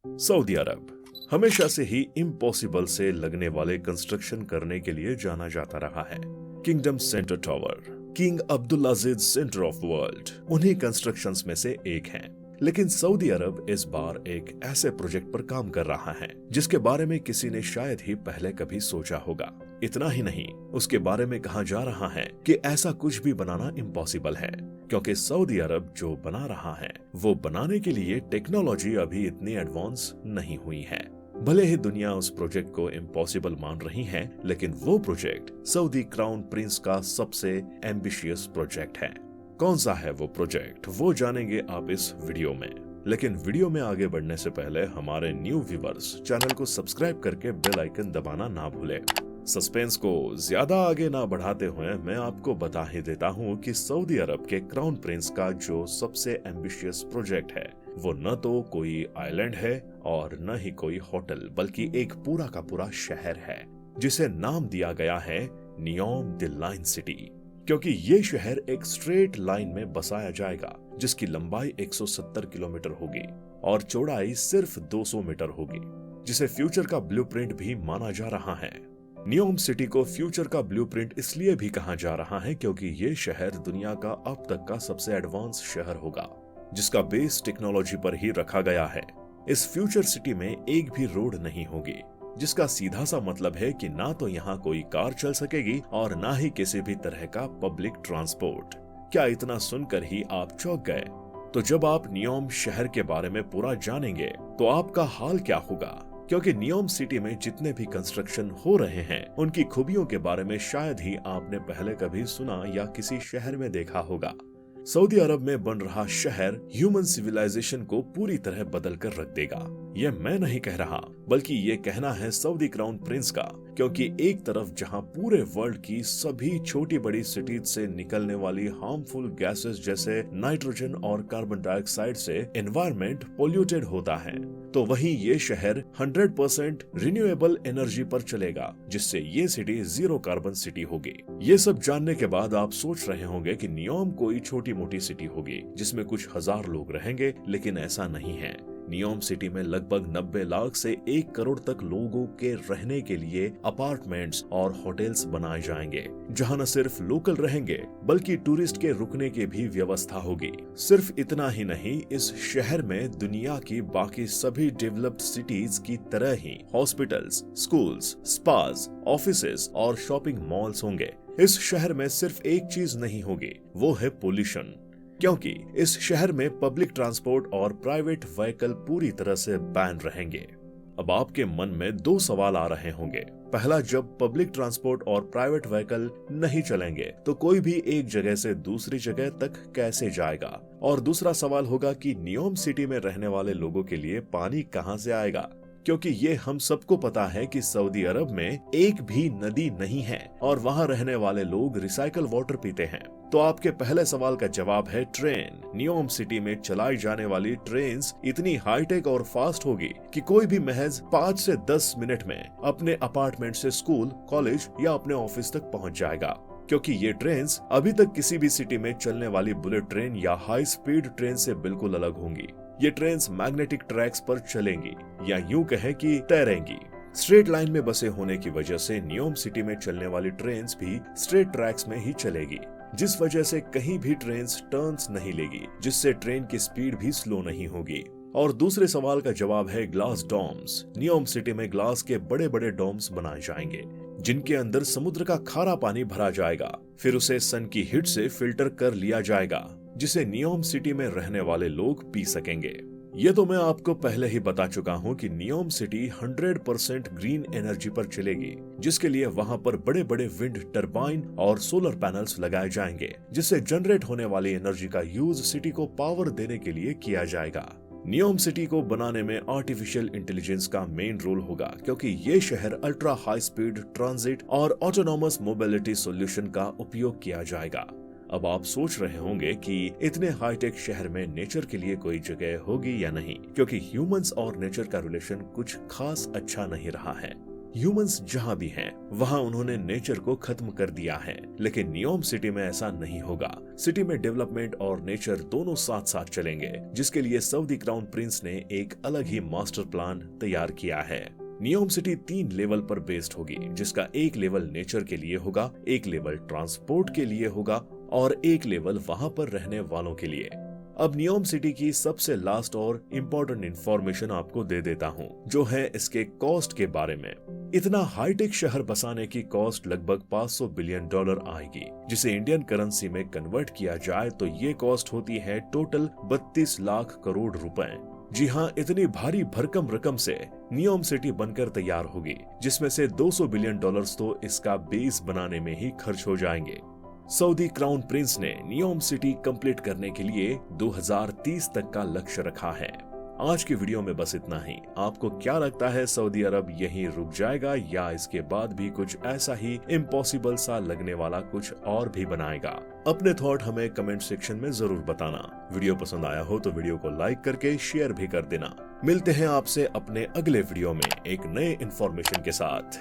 Saudi अरब हमेशा से ही impossible से लगने वाले कंस्ट्रक्शन करने के लिए जाना जाता रहा है। Kingdom centre tower, king Abdul centre of world उन्हीं कंस्ट्रक्शंस में से एक हैं। लेकिन सऊदी अरब इस बार एक ऐसे प्रोजेक्ट पर काम कर रहा है जिसके बारे में किसी ने शायद ही पहले कभी सोचा होगा। इतना ही नहीं, उसके बारे में कहा जा रहा है कि ऐसा कुछ भी बनाना इम्पॉसिबल है, क्योंकि सऊदी अरब जो बना रहा है वो बनाने के लिए टेक्नोलॉजी अभी इतनी एडवांस नहीं हुई है। भले ही दुनिया उस प्रोजेक्ट को इम्पॉसिबल मान रही है, लेकिन वो प्रोजेक्ट सऊदी क्राउन प्रिंस का सबसे एम्बिशियस प्रोजेक्ट है। कौन सा है वो प्रोजेक्ट, वो जानेंगे आप इस वीडियो में। लेकिन वीडियो में आगे बढ़ने से पहले हमारे न्यू व्यूवर्स चैनल को सब्सक्राइब करके बेल आइकन दबाना ना भूलें। सस्पेंस को ज्यादा आगे ना बढ़ाते हुए मैं आपको बता ही देता हूँ कि सऊदी अरब के क्राउन प्रिंस का जो सबसे एम्बिशियस प्रोजेक्ट है वो न तो कोई आइलैंड है और न ही कोई होटल, बल्कि एक पूरा का पूरा शहर है जिसे नाम दिया गया है नियोम द लाइन सिटी। क्योंकि ये शहर एक स्ट्रेट लाइन में बसाया जाएगा जिसकी लंबाई 170 किलोमीटर होगी और चौड़ाई सिर्फ 200 मीटर होगी, जिसे फ्यूचर का ब्लूप्रिंट भी माना जा रहा है। नियोम सिटी को फ्यूचर का ब्लूप्रिंट इसलिए भी कहा जा रहा है क्योंकि ये शहर दुनिया का अब तक का सबसे एडवांस शहर होगा, जिसका बेस टेक्नोलॉजी पर ही रखा गया है। इस फ्यूचर सिटी में एक भी रोड नहीं होगी, जिसका सीधा सा मतलब है कि ना तो यहाँ कोई कार चल सकेगी और ना ही किसी भी तरह का पब्लिक ट्रांसपोर्ट। क्या इतना सुनकर ही आप चौंक गए? तो जब आप नियोम शहर के बारे में पूरा जानेंगे तो आपका हाल क्या होगा, क्योंकि नियोम सिटी में जितने भी कंस्ट्रक्शन हो रहे हैं उनकी खूबियों के बारे में शायद ही आपने पहले कभी सुना या किसी शहर में देखा होगा। सऊदी अरब में बन रहा शहर ह्यूमन सिविलाइजेशन को पूरी तरह बदल कर रख देगा। यह मैं नहीं कह रहा, बल्कि ये कहना है सऊदी क्राउन प्रिंस का, क्योंकि एक तरफ जहां पूरे वर्ल्ड की सभी छोटी बड़ी सिटीज से निकलने वाली हार्मफुल गैसेस जैसे नाइट्रोजन और कार्बन डाइऑक्साइड से एनवायरनमेंट पोल्यूटेड होता है, तो वहीं ये शहर 100% रिन्यूएबल एनर्जी पर चलेगा, जिससे ये सिटी जीरो कार्बन सिटी होगी। ये सब जानने के बाद आप सोच रहे होंगे कि नियोम कोई छोटी मोटी सिटी होगी जिसमें कुछ हजार लोग रहेंगे, लेकिन ऐसा नहीं है। नियोम सिटी में लगभग 90 लाख से 1 करोड़ तक लोगों के रहने के लिए अपार्टमेंट्स और होटल्स बनाए जाएंगे, जहां न सिर्फ लोकल रहेंगे बल्कि टूरिस्ट के रुकने की भी व्यवस्था होगी। सिर्फ इतना ही नहीं, इस शहर में दुनिया की बाकी सभी डेवलप्ड सिटीज की तरह ही हॉस्पिटल्स, स्कूल्स, स्पास, ऑफिसेज और शॉपिंग मॉल्स होंगे। इस शहर में सिर्फ एक चीज नहीं होगी, वो है पोल्यूशन, क्योंकि इस शहर में पब्लिक ट्रांसपोर्ट और प्राइवेट व्हीकल पूरी तरह से बैन रहेंगे। अब आपके मन में 2 सवाल आ रहे होंगे। पहला, जब पब्लिक ट्रांसपोर्ट और प्राइवेट व्हीकल नहीं चलेंगे तो कोई भी एक जगह से दूसरी जगह तक कैसे जाएगा? और दूसरा सवाल होगा कि नियोम सिटी में रहने वाले लोगों के लिए पानी कहां से आएगा? क्योंकि ये हम सबको पता है कि सऊदी अरब में एक भी नदी नहीं है और वहाँ रहने वाले लोग रिसाइकल वाटर पीते हैं। तो आपके पहले सवाल का जवाब है ट्रेन। नियोम सिटी में चलाई जाने वाली ट्रेन इतनी हाईटेक और फास्ट होगी कि कोई भी महज 5 से 10 मिनट में अपने अपार्टमेंट से स्कूल, कॉलेज या अपने ऑफिस तक पहुँच जाएगा, क्योंकि ये ट्रेन अभी तक किसी भी सिटी में चलने वाली बुलेट ट्रेन या हाई स्पीड ट्रेन से बिल्कुल अलग होंगी। ये ट्रेन मैग्नेटिक ट्रैक्स पर चलेंगी, या यूं कहें कि तैरेंगी। स्ट्रेट लाइन में बसे होने की वजह से नियोम सिटी में चलने वाली ट्रेन भी स्ट्रेट ट्रैक्स में ही चलेगी, जिस वजह से कहीं भी ट्रेन टर्न्स नहीं लेगी, जिससे ट्रेन की स्पीड भी स्लो नहीं होगी। और दूसरे सवाल का जवाब है ग्लास डोम्स। नियोम सिटी में ग्लास के बड़े बड़े डोम्स बनाए जाएंगे, जिनके अंदर समुद्र का खारा पानी भरा जाएगा, फिर उसे सन की हीट से फिल्टर कर लिया जाएगा, जिसे नियोम सिटी में रहने वाले लोग पी सकेंगे। ये तो मैं आपको पहले ही बता चुका हूँ कि नियोम सिटी 100% ग्रीन एनर्जी पर चलेगी, जिसके लिए वहाँ पर बड़े बड़े विंड टरबाइन और सोलर पैनल्स लगाए जाएंगे, जिससे जनरेट होने वाली एनर्जी का यूज सिटी को पावर देने के लिए किया जाएगा। नियोम सिटी को बनाने में आर्टिफिशियल इंटेलिजेंस का मेन रोल होगा, क्योंकि ये शहर अल्ट्रा हाई स्पीड ट्रांजिट और ऑटोनॉमस मोबिलिटी सॉल्यूशन का उपयोग किया जाएगा। अब आप सोच रहे होंगे कि इतने हाईटेक शहर में नेचर के लिए कोई जगह होगी या नहीं, क्योंकि ह्यूमंस और नेचर का रिलेशन कुछ खास अच्छा नहीं रहा है। ह्यूमंस जहां भी हैं, वहां उन्होंने नेचर को खत्म कर दिया है, लेकिन नियोम सिटी में ऐसा नहीं होगा। सिटी में डेवलपमेंट और नेचर दोनों साथ साथ चलेंगे, जिसके लिए सऊदी क्राउन प्रिंस ने एक अलग ही मास्टर प्लान तैयार किया है। नियोम सिटी 3 लेवल पर बेस्ड होगी, जिसका एक लेवल नेचर के लिए होगा, एक लेवल ट्रांसपोर्ट के लिए होगा और एक लेवल वहां पर रहने वालों के लिए। अब नियोम सिटी की सबसे लास्ट और इम्पोर्टेंट इंफॉर्मेशन आपको दे देता हूँ, जो है इसके कॉस्ट के बारे में। इतना हाईटेक शहर बसाने की कॉस्ट लगभग $500 बिलियन आएगी, जिसे इंडियन करेंसी में कन्वर्ट किया जाए तो ये कॉस्ट होती है टोटल 32 लाख करोड़ रुपए। जी हाँ, इतनी भारी भरकम रकम से नियोम सिटी बनकर तैयार होगी, जिसमें से $200 बिलियन तो इसका बेस बनाने में ही खर्च हो जाएंगे। सऊदी क्राउन प्रिंस ने नियोम सिटी कंप्लीट करने के लिए 2030 तक का लक्ष्य रखा है। आज की वीडियो में बस इतना ही। आपको क्या लगता है, सऊदी अरब यहीं रुक जाएगा या इसके बाद भी कुछ ऐसा ही इम्पॉसिबल सा लगने वाला कुछ और भी बनाएगा? अपने थॉट हमें कमेंट सेक्शन में जरूर बताना। वीडियो पसंद आया हो तो वीडियो को लाइक करके शेयर भी कर देना। मिलते हैं आपसे अपने अगले वीडियो में एक नए इंफॉर्मेशन के साथ।